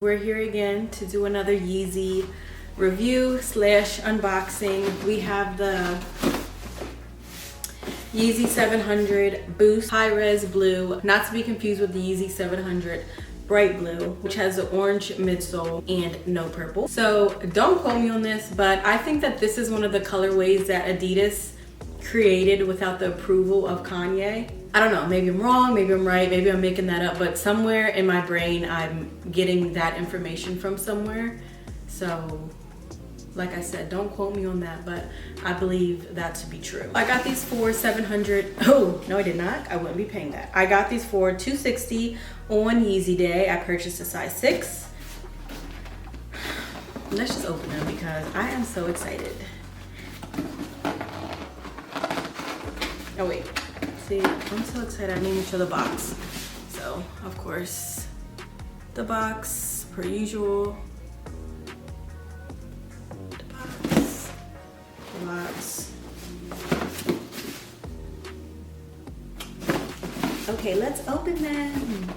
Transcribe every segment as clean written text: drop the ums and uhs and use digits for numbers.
We're here again to do another Yeezy review slash unboxing. We have the Yeezy 700 Boost High Res Blue, not to be confused with the Yeezy 700 Bright Blue, which has the orange midsole and no purple. So don't quote me on this, but I think that this is one of the colorways that Adidas created without the approval of Kanye. I don't know, maybe I'm wrong, maybe I'm right, maybe I'm making that up, but somewhere in my brain I'm getting that information from somewhere. So like I said, don't quote me on that, but I believe that to be true. I got these for 700. Oh, no I did not. I wouldn't be paying that. I got these for $260 on Yeezy Day. I purchased a size 6. Let's just open them because I am so excited. Oh wait, see, I'm so excited. I didn't even show the box. So, of course, the box, per usual. The box. Okay, let's open them.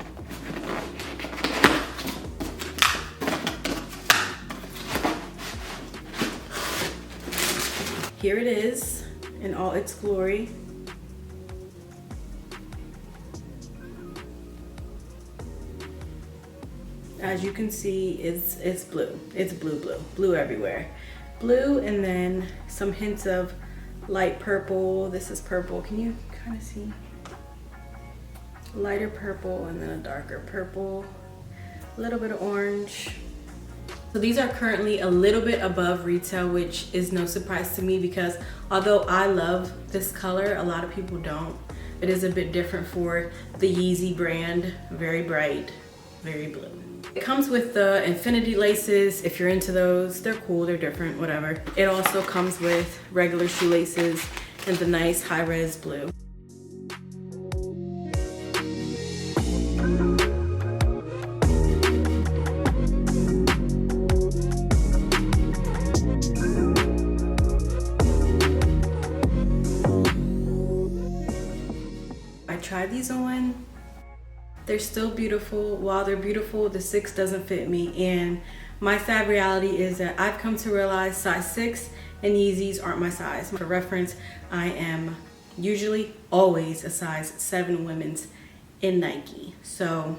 Here it is in all its glory. As you can see, it's blue. It's blue everywhere. Blue, and then some hints of light purple. This is purple. Can you kind of see? Lighter purple and then a darker purple. A little bit of orange. So these are currently a little bit above retail, which is no surprise to me because although I love this color, a lot of people don't. It is a bit different for the Yeezy brand. Very bright, very blue. It comes with the infinity laces. If you're into those, they're cool, they're different, whatever. It also comes with regular shoelaces and the nice high-res blue. I tried these on. They're still beautiful. While they're beautiful, the 6 doesn't fit me. And my sad reality is that I've come to realize size 6 and Yeezys aren't my size. For reference, I am usually always a size 7 women's in Nike. So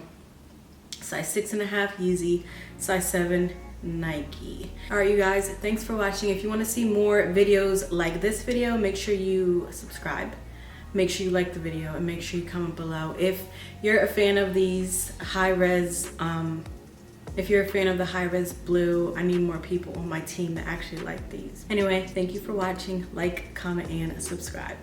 size 6.5 Yeezy, size 7 Nike. All right, you guys, thanks for watching. If you want to see more videos like this video, make sure you subscribe. Make sure you like the video and make sure you comment below. If you're a fan of these high-res, if you're a fan of the high-res blue, I need more people on my team that actually like these. Anyway, thank you for watching. Like, comment, and subscribe.